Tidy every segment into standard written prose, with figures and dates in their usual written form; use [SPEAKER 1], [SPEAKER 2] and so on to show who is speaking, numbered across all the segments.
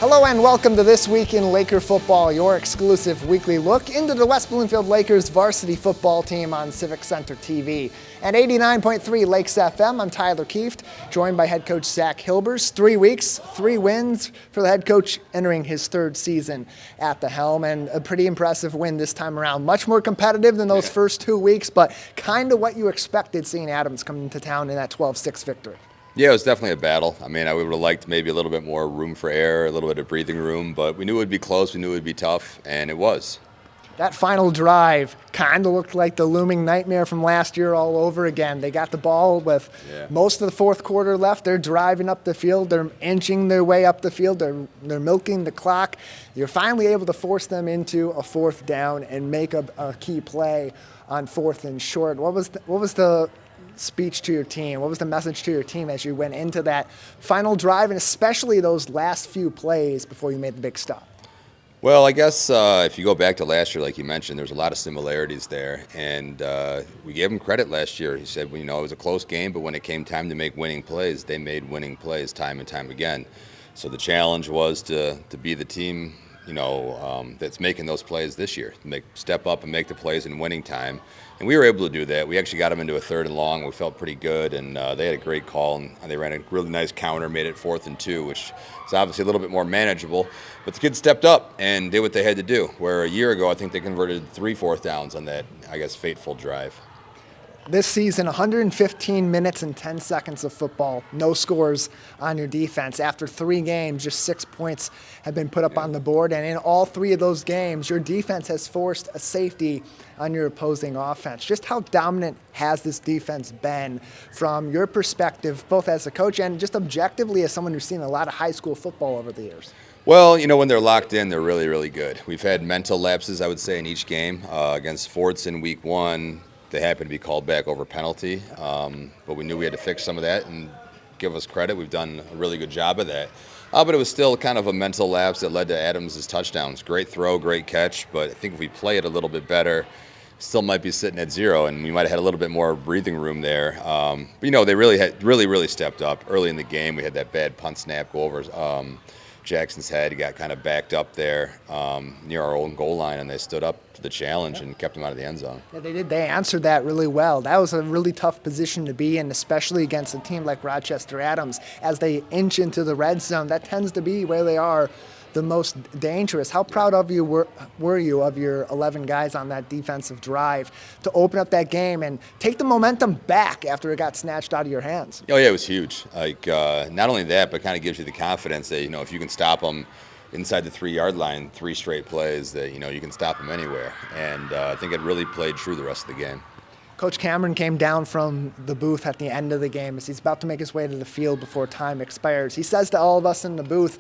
[SPEAKER 1] Hello and welcome to This Week in Laker Football, your exclusive weekly look into the West Bloomfield Lakers varsity football team on Civic Center TV. At 89.3 Lakes FM, I'm Tyler Kieft, joined by head coach Zach Hilbers. 3 weeks, 3 wins for the head coach entering his third season at the helm, and a pretty impressive win this time around. Much more competitive than those first 2 weeks, but kind of what you expected seeing Adams come into town in that 12-6 victory.
[SPEAKER 2] Yeah, it was definitely a battle. I mean, I would have liked maybe a little bit more room for air, a little bit of breathing room, but we knew it would be close, we knew it would be tough, and it was.
[SPEAKER 1] That final drive kind of looked like the looming nightmare from last year all over again. They got the ball with most of the fourth quarter left. They're driving up the field. They're inching their way up the field. They're milking the clock. You're finally able to force them into a fourth down and make a key play on fourth and short. What was the speech to your team? What was the message to your team as you went into that final drive, and especially those last few plays before you made the big stop?
[SPEAKER 2] Well, I guess if you go back to last year, like you mentioned, there's a lot of similarities there, and we gave him credit last year. He said, it was a close game, but when it came time to make winning plays, they made winning plays time and time again. So the challenge was to be the team, that's making those plays this year, step up and make the plays in winning time. And we were able to do that. We actually got them into a third and long. We felt pretty good, and they had a great call, and they ran a really nice counter, made it 4th and 2, which is obviously a little bit more manageable. But the kids stepped up and did what they had to do, where a year ago I think they converted 3 fourth downs on that, fateful drive.
[SPEAKER 1] This season, 115 minutes and 10 seconds of football, no scores on your defense. After 3 games, just 6 points have been put up on the board, and in all 3 of those games, your defense has forced a safety on your opposing offense. Just how dominant has this defense been from your perspective, both as a coach and just objectively as someone who's seen a lot of high school football over the years?
[SPEAKER 2] Well, when they're locked in, they're really, really good. We've had mental lapses, I would say, in each game. Against Forts in week 1, they happened to be called back over penalty, but we knew we had to fix some of that, and give us credit. We've done a really good job of that. But it was still kind of a mental lapse that led to Adams' touchdowns. Great throw, great catch, but I think if we play it a little bit better, still might be sitting at 0, and we might have had a little bit more breathing room there. But they really stepped up early in the game. We had that bad punt snap go over Jackson's head. He got kind of backed up there near our own goal line, and they stood up to the challenge and kept him out of the end zone.
[SPEAKER 1] Yeah, they did. They answered that really well. That was a really tough position to be in, especially against a team like Rochester Adams. As they inch into the red zone, that tends to be where they are the most dangerous. How proud of you were you of your 11 guys on that defensive drive to open up that game and take the momentum back after it got snatched out of your hands?
[SPEAKER 2] Oh yeah, it was huge. Not only that, but kind of gives you the confidence that if you can stop them inside the 3-yard line, 3 straight plays, that you can stop them anywhere. And I think it really played true the rest of the game.
[SPEAKER 1] Coach Cameron came down from the booth at the end of the game as he's about to make his way to the field before time expires. He says to all of us in the booth,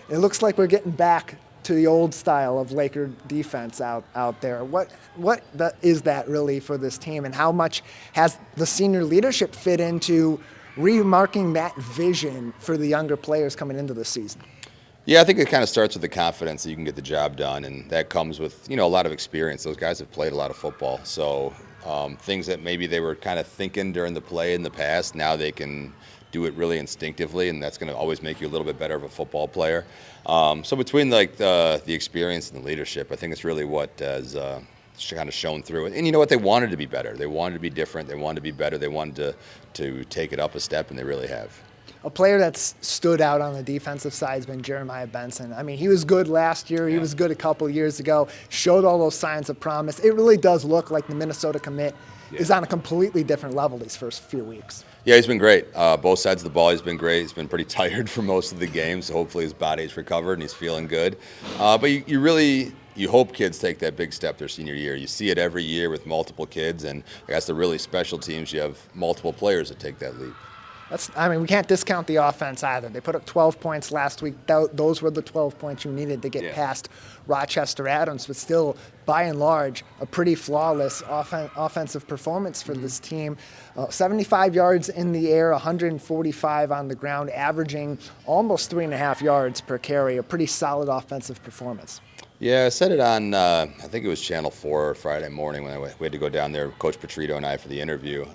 [SPEAKER 1] it looks like we're getting back to the old style of Laker defense out there. What is that really for this team, and how much has the senior leadership fit into remarking that vision for the younger players coming into the season?
[SPEAKER 2] Yeah, I think it kind of starts with the confidence that you can get the job done, and that comes with a lot of experience. Those guys have played a lot of football, so things that maybe they were kind of thinking during the play in the past, now they can do it really instinctively, and that's going to always make you a little bit better of a football player. So between the experience and the leadership, I think it's really what has kind of shown through it. And you know what? They wanted to be better. They wanted to be different. They wanted to be better. They wanted to take it up a step, and they really have.
[SPEAKER 1] A player that's stood out on the defensive side has been Jeremiah Benson. I mean, he was good last year. He was good a couple years ago, showed all those signs of promise. It really does look like the Minnesota commit is on a completely different level these first few weeks.
[SPEAKER 2] Yeah, he's been great. Both sides of the ball, he's been great. He's been pretty tired for most of the games, so hopefully his body's recovered and he's feeling good. But you hope kids take that big step their senior year. You see it every year with multiple kids, and I guess the really special teams, you have multiple players that take that leap.
[SPEAKER 1] We can't discount the offense either. They put up 12 points last week. Those were the 12 points you needed to get past Rochester Adams, but still, by and large, a pretty flawless offensive performance for this team. 75 yards in the air, 145 on the ground, averaging almost 3.5 yards per carry. A pretty solid offensive performance.
[SPEAKER 2] Yeah, I said it on, I think it was Channel 4 Friday morning when we had to go down there, Coach Petrito and I, for the interview.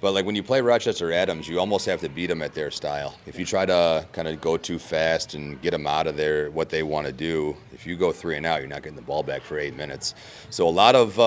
[SPEAKER 2] But like when you play Rochester Adams, you almost have to beat them at their style. If you try to kind of go too fast and get them out of their what they want to do, if you go 3 and out, you're not getting the ball back for 8 minutes. So a lot of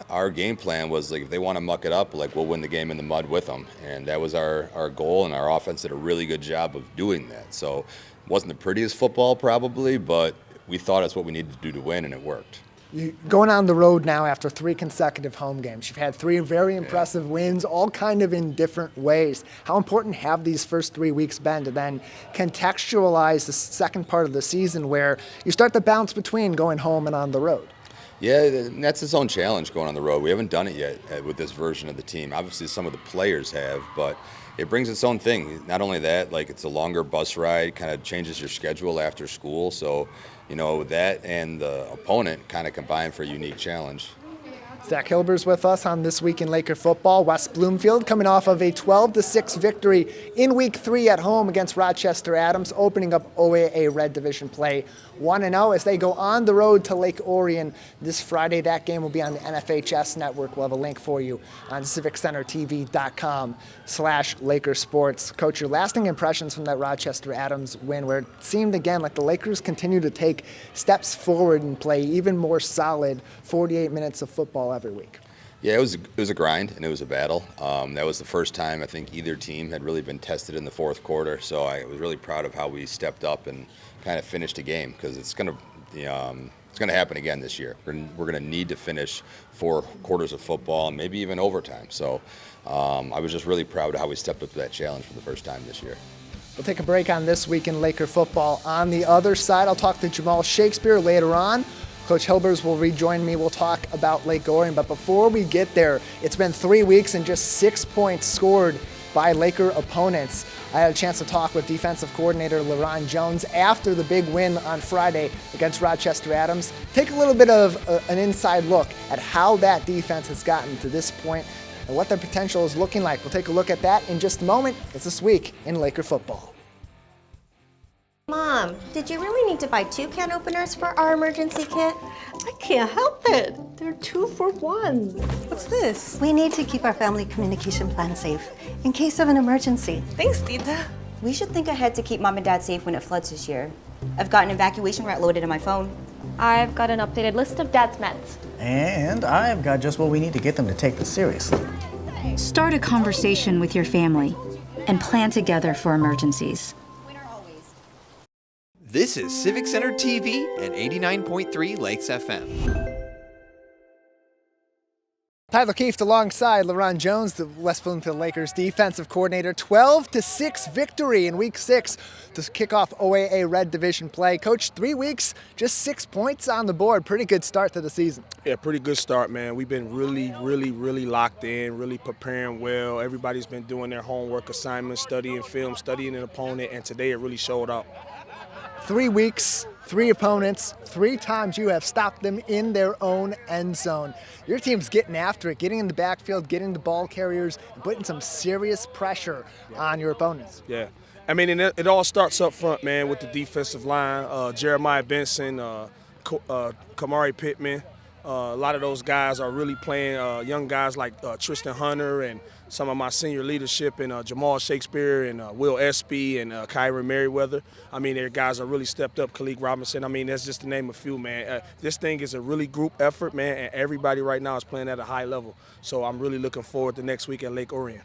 [SPEAKER 2] our game plan was like if they want to muck it up, like we'll win the game in the mud with them, and that was our goal. And our offense did a really good job of doing that. So it wasn't the prettiest football probably, but we thought that's what we needed to do to win, and it worked.
[SPEAKER 1] You're going on the road now after 3 consecutive home games. You've had 3 very impressive wins, all kind of in different ways. How important have these first 3 weeks been to then contextualize the second part of the season where you start to bounce between going home and on the road?
[SPEAKER 2] Yeah, that's its own challenge going on the road. We haven't done it yet with this version of the team. Obviously, some of the players have, but it brings its own thing. Not only that, like it's a longer bus ride, kind of changes your schedule after school. So, you know, that and the opponent kind of combine for a unique challenge.
[SPEAKER 1] Zach Hilbers with us on This Week in Laker Football. West Bloomfield coming off of a 12-6 victory in Week 3 at home against Rochester Adams, opening up OAA Red Division play 1-0 as they go on the road to Lake Orion this Friday. That game will be on the NFHS network. We'll have a link for you on civiccentertv.com/Lakersports. Coach, your lasting impressions from that Rochester Adams win, where it seemed again like the Lakers continue to take steps forward and play even more solid 48 minutes of football every week.
[SPEAKER 2] Yeah, it was a grind and it was a battle. That was the first time I think either team had really been tested in the fourth quarter. So I was really proud of how we stepped up and kind of finished the game, because it's going to happen again this year. We're going to need to finish 4 quarters of football and maybe even overtime. So I was just really proud of how we stepped up to that challenge for the first time this year.
[SPEAKER 1] We'll take a break on This Week in Laker Football. On the other side, I'll talk to Jamal Shakespeare later on. Coach Hilbers will rejoin me. We'll talk about Lake Orion. But before we get there, it's been 3 weeks and just 6 points scored by Laker opponents. I had a chance to talk with defensive coordinator LaRon Jones after the big win on Friday against Rochester Adams. Take a little bit of an inside look at how that defense has gotten to this point and what their potential is looking like. We'll take a look at that in just a moment. It's This Week in Laker Football.
[SPEAKER 3] Mom, did you really need to buy 2 can openers for our emergency kit?
[SPEAKER 4] I can't help it. They're 2 for 1. What's this?
[SPEAKER 5] We need to keep our family communication plan safe in case of an emergency.
[SPEAKER 4] Thanks, Tita.
[SPEAKER 6] We should think ahead to keep Mom and Dad safe when it floods this year. I've got an evacuation route loaded on my phone.
[SPEAKER 3] I've got an updated list of Dad's meds.
[SPEAKER 7] And I've got just what we need to get them to take this seriously.
[SPEAKER 8] Start a conversation with your family and plan together for emergencies.
[SPEAKER 9] This is Civic Center TV and 89.3 Lakes FM.
[SPEAKER 1] Tyler Keefe alongside LaRon Jones, the West Bloomfield Lakers defensive coordinator. 12-6 victory in Week 6 to kick off OAA Red Division play. Coach, 3 weeks, just 6 points on the board. Pretty good start to the season.
[SPEAKER 10] Yeah, pretty good start, man. We've been really locked in, really preparing well. Everybody's been doing their homework assignments, studying film, studying an opponent, and today it really showed up.
[SPEAKER 1] 3 weeks, 3 opponents, 3 times you have stopped them in their own end zone. Your team's getting after it, getting in the backfield, getting the ball carriers, and putting some serious pressure on your opponents.
[SPEAKER 10] Yeah. I mean, and it all starts up front, man, with the defensive line. Jeremiah Benson, Kamari Pittman. A lot of those guys are really playing, young guys like Tristan Hunter and some of my senior leadership and Jamal Shakespeare and Will Espy and Kyron Merriweather. I mean, their guys are really stepped up. Khalid Robinson. I mean, that's just to name a few, man. This thing is a really group effort, man, and everybody right now is playing at a high level. So I'm really looking forward to next week at Lake Orion.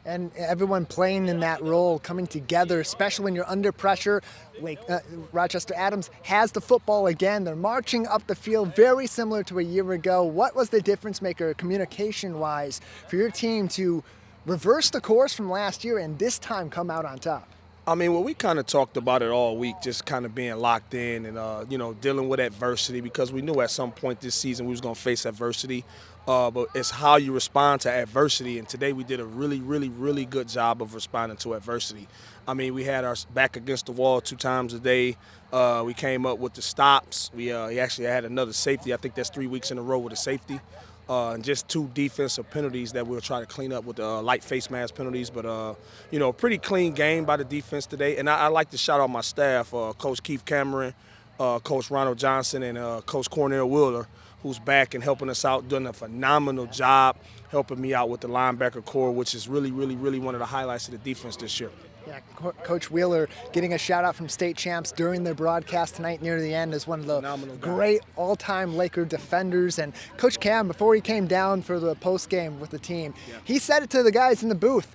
[SPEAKER 1] And everyone playing in that role, coming together, especially when you're under pressure. Rochester Adams has the football again. They're marching up the field, very similar to a year ago. What was the difference maker communication-wise for your team to reverse the course from last year and this time come out on top?
[SPEAKER 10] I mean, well, we kind of talked about it all week, just kind of being locked in and, dealing with adversity, because we knew at some point this season we was going to face adversity. But it's how you respond to adversity, and today we did a really good job of responding to adversity. I mean, we had our back against the wall 2 times a day. We came up with the stops. We actually had another safety. I think that's 3 weeks in a row with a safety. And just 2 defensive penalties that we'll try to clean up with light face mask penalties. But, pretty clean game by the defense today. And I like to shout out my staff, Coach Keith Cameron, Coach Ronald Johnson, and Coach Cornell Wheeler, who's back and helping us out, doing a phenomenal job helping me out with the linebacker core, which is really, really, really one of the highlights of the defense this year.
[SPEAKER 1] Yeah, Coach Wheeler getting a shout out from state champs during their broadcast tonight near the end as one of the great all-time Laker defenders. And Coach Cam, before he came down for the post game with the team, he said it to the guys in the booth.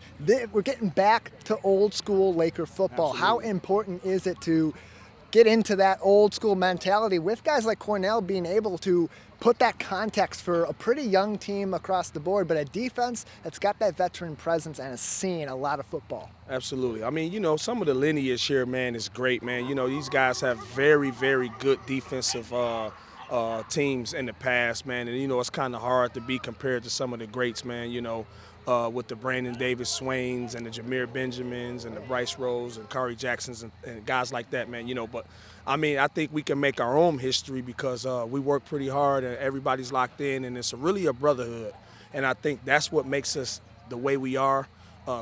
[SPEAKER 1] We're getting back to old school Laker football.
[SPEAKER 10] Absolutely.
[SPEAKER 1] How important is it to get into that old school mentality with guys like Cornell being able to put that context for a pretty young team across the board, but a defense that's got that veteran presence and has seen a lot of football?
[SPEAKER 10] Absolutely. I mean, some of the lineage here, man, is great, man. These guys have very, very good defensive teams in the past, man. And, it's kind of hard to be compared to some of the greats, man, with the Brandon Davis Swains and the Jameer Benjamins and the Bryce Rose and Kari Jacksons and guys like that, man, But, I think we can make our own history because we work pretty hard and everybody's locked in, and it's really a brotherhood. And I think that's what makes us the way we are,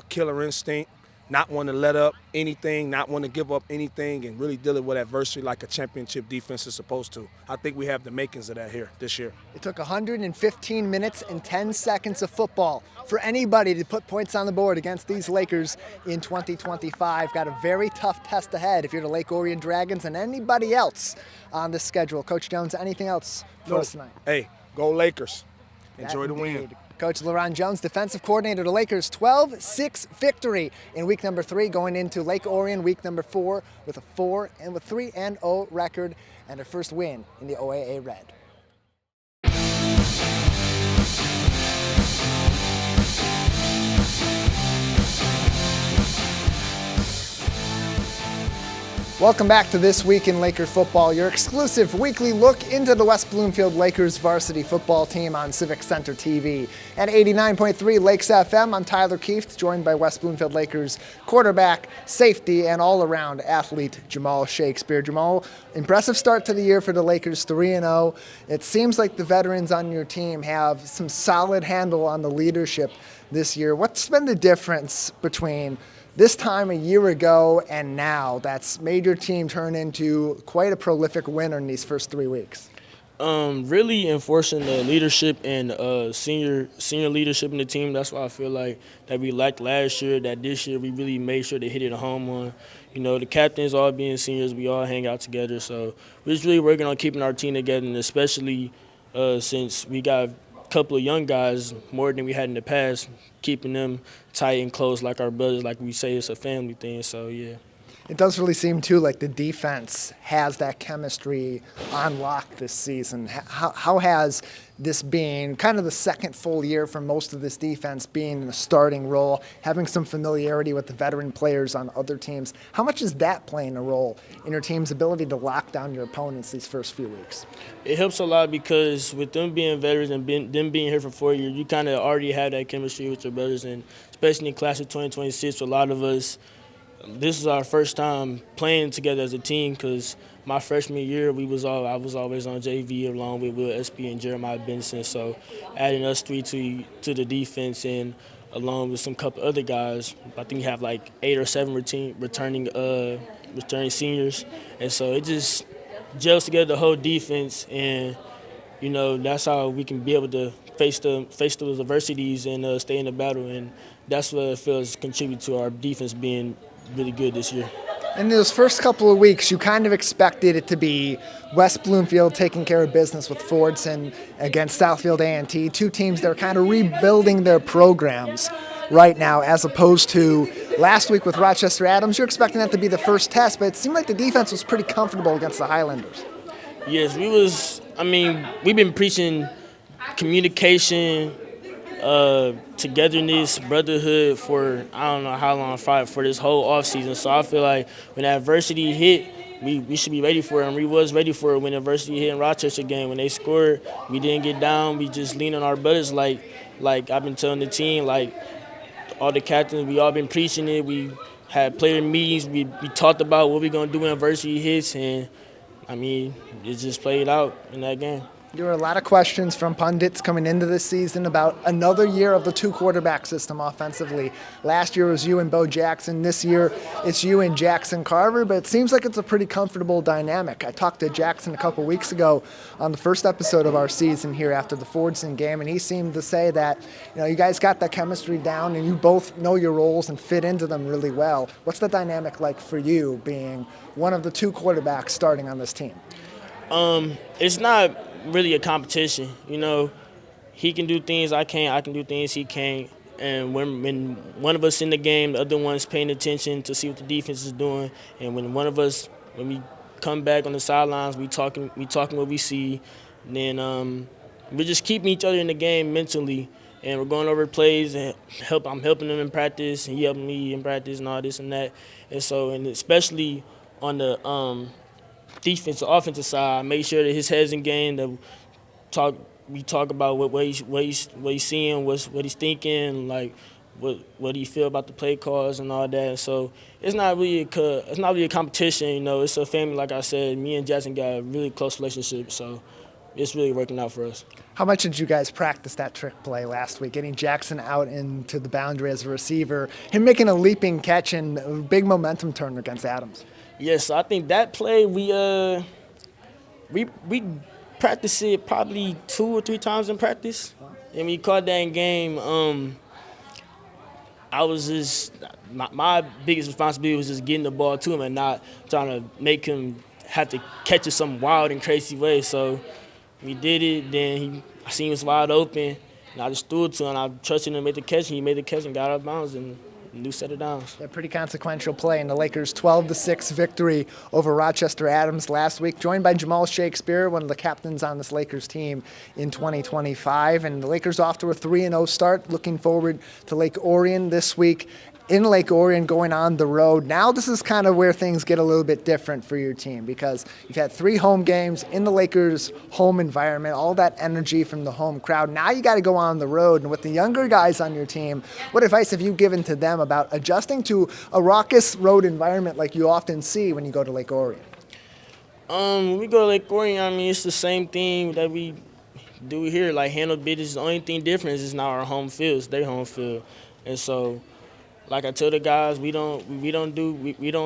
[SPEAKER 10] killer instinct, not want to let up anything, not want to give up anything, and really dealing with adversity like a championship defense is supposed to. I think we have the makings of that here this year.
[SPEAKER 1] It took 115 minutes and 10 seconds of football for anybody to put points on the board against these Lakers in 2025. Got a very tough test ahead if you're the Lake Orion Dragons and anybody else on the schedule. Coach Jones, anything else for us tonight?
[SPEAKER 10] Hey, go Lakers. Enjoy the win.
[SPEAKER 1] Coach LaRon Jones, defensive coordinator of the Lakers, 12-6 victory in week number 3, going into Lake Orion week number 4 with a 3-0 record and their first win in the OAA Red. Welcome back to This Week in Laker Football, your exclusive weekly look into the West Bloomfield Lakers varsity football team on Civic Center TV. At 89.3 Lakes FM, I'm Tyler Keefe, joined by West Bloomfield Lakers quarterback, safety, and all-around athlete Jamal Shakespeare. Jamal, impressive start to the year for the Lakers, 3-0. It seems like the veterans on your team have some solid handle on the leadership this year. What's been the difference between this time a year ago and now that's made your team turn into quite a prolific winner in these first 3 weeks?
[SPEAKER 11] Really enforcing the leadership and senior leadership in the team. That's why I feel like that we lacked last year, that this year we really made sure to hit it home on. The captains all being seniors, we all hang out together. So we're just really working on keeping our team together, and especially since we got couple of young guys more than we had in the past, keeping them tight and close like our brothers, like we say it's a family thing. So yeah.
[SPEAKER 1] It does really seem too like the defense has that chemistry on lock this season. How has this been kind of the second full year for most of this defense being in the starting role, having some familiarity with the veteran players on other teams? How much is that playing a role in your team's ability to lock down your opponents these first few weeks?
[SPEAKER 11] It helps a lot because with them being veterans and them being here for 4 years, you kind of already have that chemistry with your brothers, and especially in class of 2026, for a lot of us, this is our first time playing together as a team because my freshman year, I was always on JV along with Will SB and Jeremiah Benson. So adding us three to the defense and along with some couple other guys, I think we have like 8 or 7 returning seniors. And so it just gels together the whole defense, and that's how we can be able to face those adversities and stay in the battle. And that's what it feels contribute to our defense being really good this year.
[SPEAKER 1] In those first couple of weeks, you kind of expected it to be West Bloomfield taking care of business with Fordson against Southfield A&T, 2 teams that are kind of rebuilding their programs right now, as opposed to last week with Rochester Adams. You're expecting that to be the first test, but it seemed like the defense was pretty comfortable against the Highlanders.
[SPEAKER 11] Yes, we've been preaching communication, togetherness, brotherhood for I don't know how long, for this whole offseason. So I feel like when adversity hit, we should be ready for it, and we was ready for it when adversity hit in Rochester game. When they scored, we didn't get down. We just leaned on our brothers like I've been telling the team, like all the captains, we all been preaching it. We had player meetings. We talked about what we're going to do when adversity hits, and, it just played out in that game.
[SPEAKER 1] There were a lot of questions from pundits coming into this season about another year of the two-quarterback system offensively. Last year was you and Bo Jackson. This year it's you and Jaxson Carver, but it seems like it's a pretty comfortable dynamic. I talked to Jaxson a couple weeks ago on the first episode of our season here after the Fordson game, and he seemed to say that you guys got that chemistry down and you both know your roles and fit into them really well. What's the dynamic like for you being one of the two quarterbacks starting on this team?
[SPEAKER 11] It's not really a competition. He can do things I can't, I can do things he can't. And when one of us in the game, the other one's paying attention to see what the defense is doing. And when we come back on the sidelines, we talking what we see. And then we're just keeping each other in the game mentally. And we're going over plays and I'm helping him in practice, and he helping me in practice and all this and that. And especially on the defensive, offensive side, make sure that his head's in game. That we talk about what he's seeing, what he's thinking, like what he feel about the play calls and all that. So it's not really a competition. It's a family. Like I said, me and Jaxson got a really close relationship. So it's really working out for us.
[SPEAKER 1] How much did you guys practice that trick play last week, getting Jaxson out into the boundary as a receiver, him making a leaping catch and a big momentum turn against Adams?
[SPEAKER 11] Yes, I think that play we practiced it probably 2 or 3 times in practice, and we caught that in game. I was just my biggest responsibility was just getting the ball to him and not trying to make him have to catch it some wild and crazy way. So we did it. Then I seen he was wide open, and I just threw it to him. I trusted him to make the catch, and he made the catch and got out of bounds and new set of downs.
[SPEAKER 1] A pretty consequential play in the Lakers' 12-6 victory over Rochester Adams last week, joined by Jamal Shakespeare, one of the captains on this Lakers team in 2025. And the Lakers off to a 3-0 start, looking forward to Lake Orion this week. In Lake Orion, going on the road. Now this is kind of where things get a little bit different for your team, because you've had 3 home games in the Lakers' home environment, all that energy from the home crowd. Now you got to go on the road, and with the younger guys on your team, what advice have you given to them about adjusting to a raucous road environment like you often see when you go to Lake Orion?
[SPEAKER 11] When we go to Lake Orion, it's the same thing that we do here, like handle business. The only thing different is it's not our home field, it's their home field. And so, like I tell the guys, we don't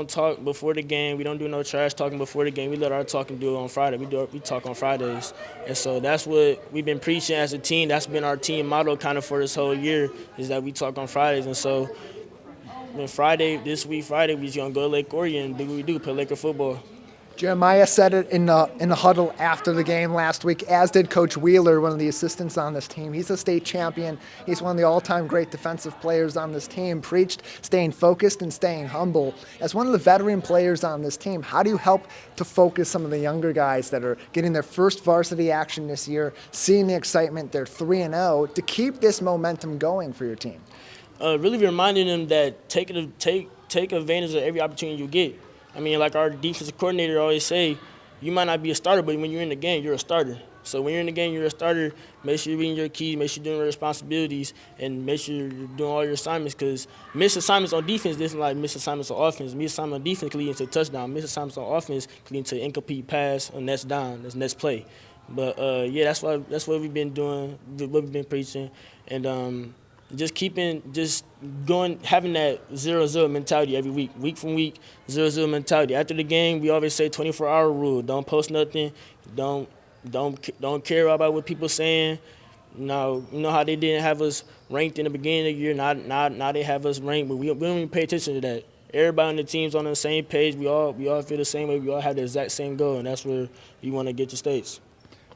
[SPEAKER 11] talk before the game. We don't do no trash talking before the game. We let our talking do it on Friday. We talk on Fridays, and so that's what we've been preaching as a team. That's been our team motto kind of for this whole year, is that we talk on Fridays. And so, this week Friday, we just gonna go to Lake Orion and do what we do, play Laker football.
[SPEAKER 1] Jeremiah said it in the huddle after the game last week, as did Coach Wheeler, one of the assistants on this team. He's a state champion. He's one of the all-time great defensive players on this team. Preached staying focused and staying humble. As one of the veteran players on this team, how do you help to focus some of the younger guys that are getting their first varsity action this year, seeing the excitement, they're 3-0, to keep this momentum going for your team?
[SPEAKER 11] Really reminding them that take advantage of every opportunity you get. Like our defensive coordinator always say, you might not be a starter, but when you're in the game, you're a starter. So when you're in the game, you're a starter. Make sure you're reading your keys, make sure you're doing your responsibilities, and make sure you're doing all your assignments, because missed assignments on defense isn't like missed assignments on offense. Missed assignments on defense can lead into a touchdown. Missed assignments on offense can lead into an incomplete pass, and that's down, that's next play. But, that's what we've been doing, what we've been preaching. And having that 0-0 mentality every week from week, 0-0 mentality. After the game, we always say 24-hour rule. Don't post nothing. Don't care about what people saying. You know how they didn't have us ranked in the beginning of the year. Now they have us ranked, but we don't even pay attention to that. Everybody on the team's on the same page. We all feel the same way. We all have the exact same goal, and that's where we want to get to states.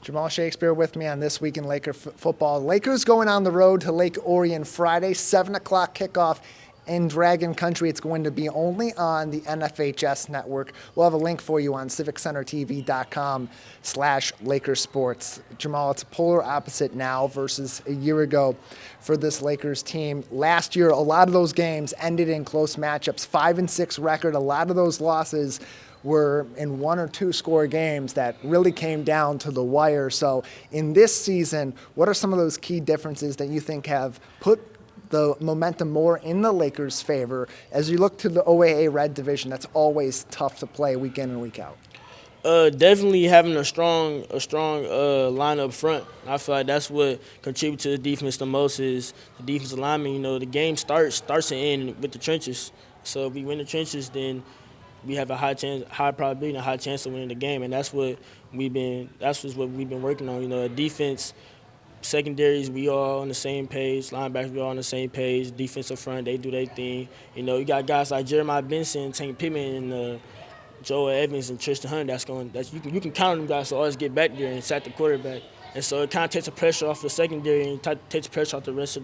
[SPEAKER 1] Jamal Shakespeare with me on This Week in Laker Football. Lakers going on the road to Lake Orion Friday, 7 o'clock kickoff in Dragon Country. It's going to be only on the NFHS network. We'll have a link for you on civiccentertv.com/Lakersports. Jamal, it's a polar opposite now versus a year ago for this Lakers team. Last year, a lot of those games ended in close matchups, 5-6 record. A lot of those losses were in 1 or 2 score games that really came down to the wire. So in this season, what are some of those key differences that you think have put the momentum more in the Lakers' favor as you look to the OAA Red Division? That's always tough to play week in and week out.
[SPEAKER 11] Definitely having a strong line up front. I feel like that's what contributes to the defense the most is the defensive lineman. You know, the game starts and ends with the trenches. So if we win the trenches, then we have a high probability and a high chance of winning the game, and that's what we've been working on. You know, defense, secondaries, we all on the same page. Linebackers, we all on the same page. Defensive front, they do their thing. You know, you got guys like Jeremiah Benson, Tank Pittman, and Joel Evans and Tristan Hunter. You can count on them guys to always get back there and sack the quarterback. And so it kind of takes the pressure off the secondary and takes the pressure off the rest of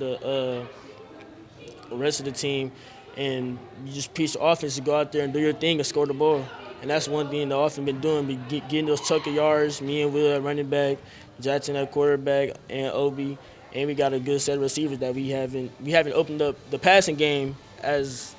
[SPEAKER 11] the team. And you just preach the offense to go out there and do your thing and score the ball. And that's one thing the offense been doing, getting those chunk of yards. Me and Will at running back, Jaxson at quarterback, and Obi. And we got a good set of receivers that we haven't opened up the passing game as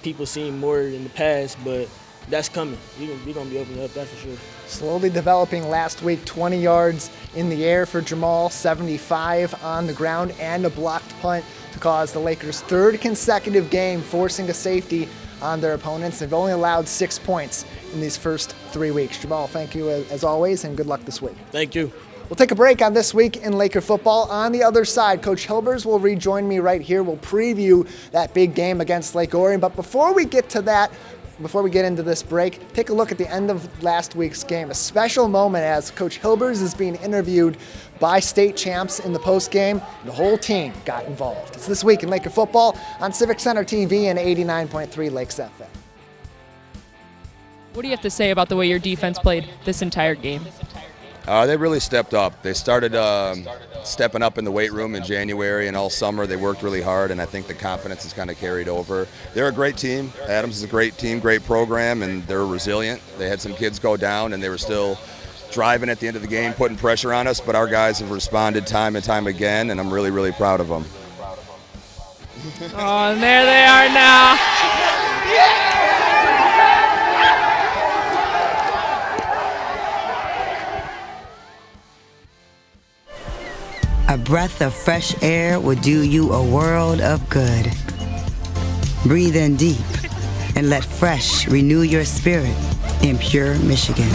[SPEAKER 11] people seen more in the past, but that's coming. We're going to be opening up that for sure.
[SPEAKER 1] Slowly developing last week, 20 yards in the air for Jamal, 75 on the ground, and a blocked punt to cause the Lakers' third consecutive game forcing a safety on their opponents. They've only allowed 6 points in these first 3 weeks. Jamal, thank you as always, and good luck this week.
[SPEAKER 11] Thank you.
[SPEAKER 1] We'll take a break on This Week in Laker Football. On the other side, Coach Hilbers will rejoin me right here. We'll preview that big game against Lake Orion. But before we get to that, before we get into this break, take a look at the end of last week's game. A special moment as Coach Hilbers is being interviewed by state champs in the postgame. The whole team got involved. It's This Week in Laker Football on Civic Center TV and 89.3 Lakes FM.
[SPEAKER 12] What do you have to say about the way your defense played this entire game?
[SPEAKER 2] They really stepped up. They started stepping up in the weight room in January and all summer. They worked really hard, and I think the confidence has kind of carried over. They're a great team. Adams is a great team, great program, and they're resilient. They had some kids go down, and they were still driving at the end of the game, putting pressure on us, but our guys have responded time and time again, and I'm really, really proud of them.
[SPEAKER 12] Oh, and there they are now.
[SPEAKER 13] A breath of fresh air would do you a world of good. Breathe in deep and let fresh renew your spirit in pure Michigan.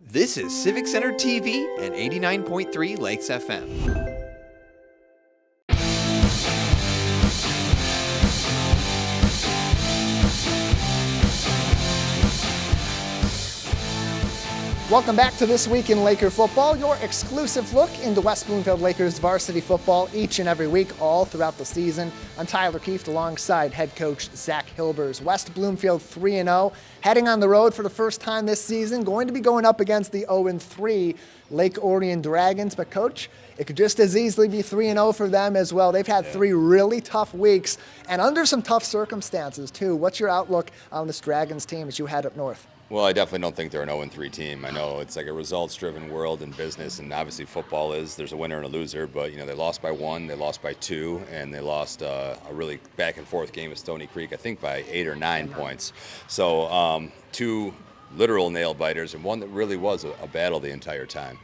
[SPEAKER 9] This is Civic Center TV and 89.3 Lakes FM.
[SPEAKER 1] Welcome back to This Week in Laker Football, your exclusive look into West Bloomfield Lakers varsity football each and every week, all throughout the season. I'm Tyler Keefe alongside head coach Zach Hilbers. West Bloomfield 3-0, heading on the road for the first time this season, going to be going up against the 0-3 Lake Orion Dragons. But coach, it could just as easily be 3-0 for them as well. They've had 3 really tough weeks and under some tough circumstances too. What's your outlook on this Dragons team as you head up north?
[SPEAKER 2] Well, I definitely don't think they're an 0-3 team. I know it's like a results-driven world in business, and obviously football is. There's a winner and a loser, but you know they lost by 1, they lost by 2, and they lost a really back-and-forth game with Stony Creek, I think by 8 or 9 points. So 2 literal nail-biters and one that really was a battle the entire time.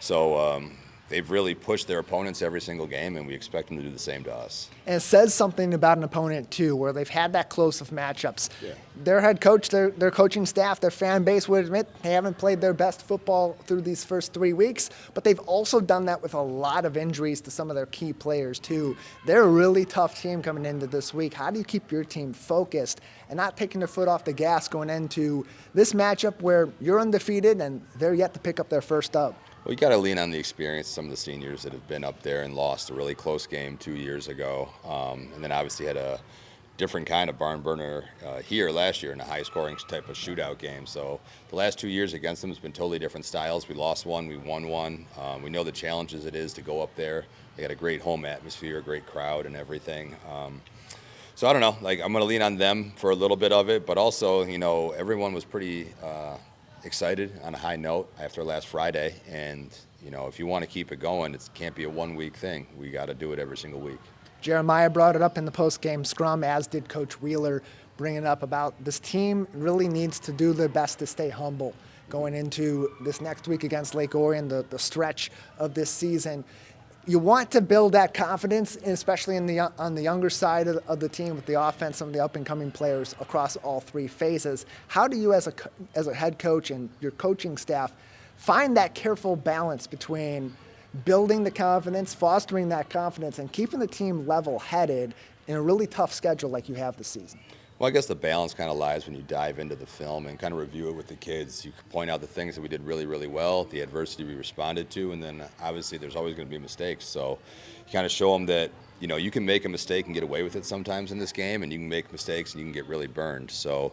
[SPEAKER 2] So they've really pushed their opponents every single game, and we expect them to do the same to us.
[SPEAKER 1] And it says something about an opponent, too, where they've had that close of matchups. Yeah. Their head coach, their coaching staff, their fan base would admit they haven't played their best football through these first 3 weeks, but they've also done that with a lot of injuries to some of their key players, too. They're a really tough team coming into this week. How do you keep your team focused and not taking their foot off the gas going into this matchup where you're undefeated and they're yet to pick up their first dub?
[SPEAKER 2] Well, you got to lean on the experience of some of the seniors that have been up there and lost a really close game 2 years ago. And then obviously had a different kind of barn burner here last year in a high-scoring type of shootout game. So the last 2 years against them has been totally different styles. We lost one, we won one. We know the challenges it is to go up there. They got a great home atmosphere, a great crowd and everything. So I don't know, like I'm going to lean on them for a little bit of it, but also, you know, everyone was pretty excited on a high note after last Friday, and you know if you want to keep it going, it can't be a 1 week thing. We got to do it every single week.
[SPEAKER 1] Jeremiah brought it up in the post-game scrum, as did Coach Wheeler, bringing up about this team really needs to do their best to stay humble going into this next week against Lake Orion, the stretch of this season. You want to build that confidence, especially on the younger side of the team with the offense, some of the up-and-coming players across all three phases. How do you, as a head coach and your coaching staff, find that careful balance between building the confidence, fostering that confidence, and keeping the team level-headed in a really tough schedule like you have this season?
[SPEAKER 2] Well, I guess the balance kind of lies when you dive into the film and kind of review it with the kids. You point out the things that we did really, really well, the adversity we responded to, and then obviously there's always going to be mistakes. So you kind of show them that, you know, you can make a mistake and get away with it sometimes in this game, and you can make mistakes and you can get really burned. So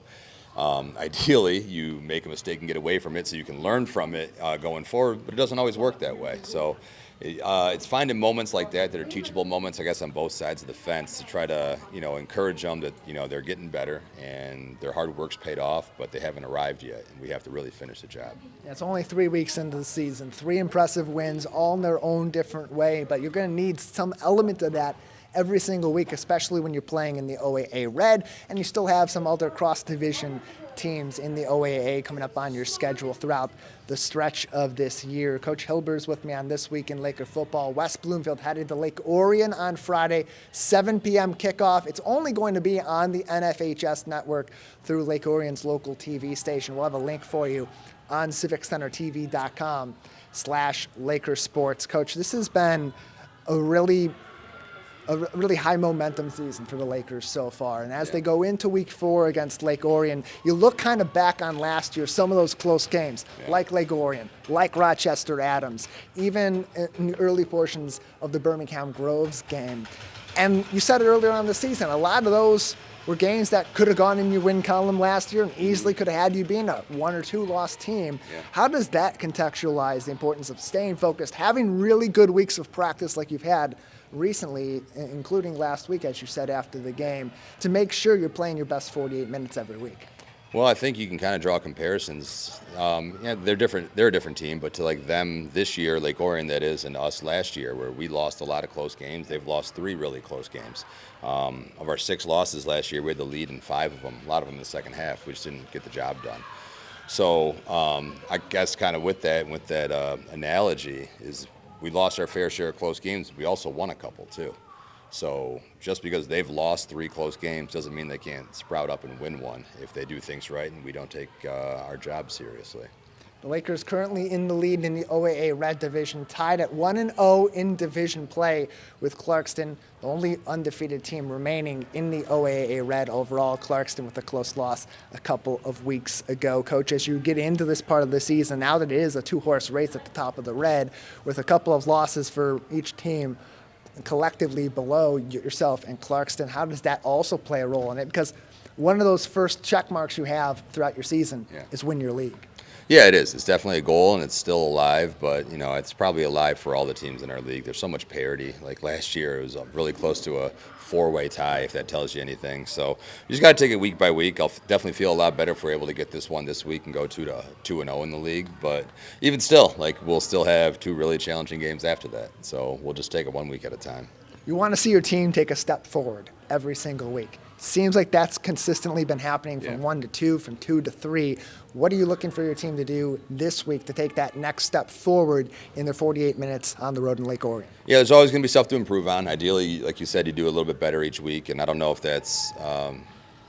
[SPEAKER 2] ideally, you make a mistake and get away from it so you can learn from it going forward, but it doesn't always work that way. So it's finding moments like that are teachable moments, I guess, on both sides of the fence to try to, you know, encourage them that, you know, they're getting better and their hard work's paid off, but they haven't arrived yet, and we have to really finish the job.
[SPEAKER 1] Yeah, it's only 3 weeks into the season, 3 impressive wins, all in their own different way, but you're going to need some element of that every single week, especially when you're playing in the OAA Red, and you still have some other cross-division teams in the OAA coming up on your schedule throughout the stretch of this year. Coach Hilbers with me on This Week in Laker Football. West Bloomfield headed to Lake Orion on Friday, 7 p.m. kickoff. It's only going to be on the NFHS network through Lake Orion's local TV station. We'll have a link for you on civiccentertv.com/Lakersports. Coach, this has been a really high momentum season for the Lakers so far. And as they go into week 4 against Lake Orion, you look kind of back on last year, some of those close games, like Lake Orion, like Rochester Adams, even in the early portions of the Birmingham Groves game. And you said it earlier on in the season, a lot of those were games that could have gone in your win column last year and easily could have had you being a 1 or 2 loss team. Yeah. How does that contextualize the importance of staying focused, having really good weeks of practice like you've had recently, including last week, as you said after the game, to make sure you're playing your best 48 minutes every week?
[SPEAKER 2] Well, I think you can kind of draw comparisons. Yeah, they're different. They're a different team, but to like them this year, Lake Orion, that is, and us last year, where we lost a lot of close games, they've lost 3 really close games. Of our 6 losses last year, we had the lead in 5 of them. A lot of them in the second half. We just didn't get the job done. So I guess kind of with that analogy is we lost our fair share of close games. We also won a couple too. So just because they've lost 3 close games doesn't mean they can't sprout up and win one if they do things right and we don't take our job seriously.
[SPEAKER 1] The Lakers currently in the lead in the OAA Red Division, tied at 1-0 in division play with Clarkston, the only undefeated team remaining in the OAA Red overall. Clarkston with a close loss a couple of weeks ago. Coach, as you get into this part of the season, now that it is a 2-horse race at the top of the Red, with a couple of losses for each team collectively below yourself and Clarkston, how does that also play a role in it? Because one of those first check marks you have throughout your season is win your league.
[SPEAKER 2] Yeah, it is. It's definitely a goal, and it's still alive, but, you know, it's probably alive for all the teams in our league. There's so much parity. Like last year, it was really close to a 4-way tie, if that tells you anything. So you just got to take it week by week. I'll definitely feel a lot better if we're able to get this one this week and go 2-0 in the league. But even still, like, we'll still have 2 really challenging games after that. So we'll just take it 1 week at a time.
[SPEAKER 1] You want to see your team take a step forward every single week. Seems like that's consistently been happening from 1 to 2, from 2 to 3. What are you looking for your team to do this week to take that next step forward in their 48 minutes on the road in Lake Orion?
[SPEAKER 2] Yeah, there's always going to be stuff to improve on. Ideally, like you said, you do a little bit better each week, and I don't know if that's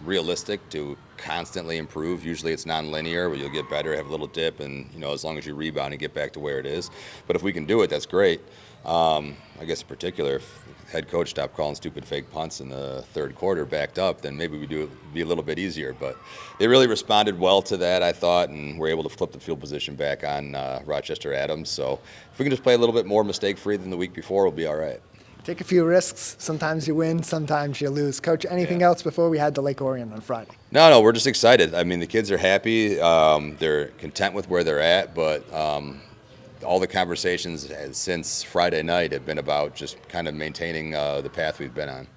[SPEAKER 2] realistic to constantly improve. Usually it's non-linear, where you'll get better, have a little dip, and, you know, as long as you rebound and get back to where it is. But if we can do it, that's great. I guess in particular, if the head coach stopped calling stupid fake punts in the third quarter, backed up, then maybe we do it be a little bit easier. But they really responded well to that, I thought, and we're able to flip the field position back on Rochester Adams. So if we can just play a little bit more mistake-free than the week before, we'll be all right.
[SPEAKER 1] Take a few risks. Sometimes you win, sometimes you lose. Coach, anything else before we head to Lake Orion on Friday?
[SPEAKER 2] No, we're just excited. I mean, the kids are happy. They're content with where they're at, but all the conversations since Friday night have been about just kind of maintaining the path we've been on.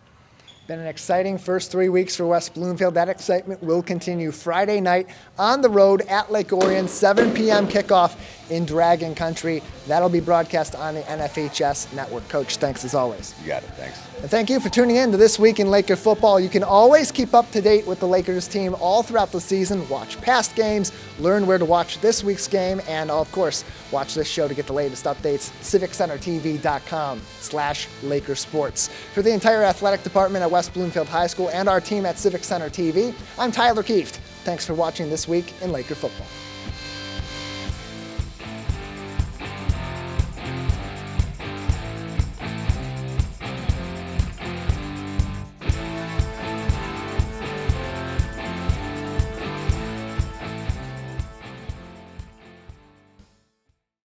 [SPEAKER 1] Been an exciting first 3 weeks for West Bloomfield. That excitement will continue Friday night on the road at Lake Orion, 7 p.m. kickoff in Dragon Country. That'll be broadcast on the NFHS network. Coach, thanks as always.
[SPEAKER 2] You got it. Thanks.
[SPEAKER 1] And thank you for tuning in to This Week in Laker Football. You can always keep up to date with the Lakers team all throughout the season. Watch past games, learn where to watch this week's game, and of course, watch this show to get the latest updates. CivicCenterTV.com/LakerSports. For the entire athletic department at West Bloomfield High School and our team at Civic Center TV, I'm Tyler Kieft. Thanks for watching This Week in Laker Football.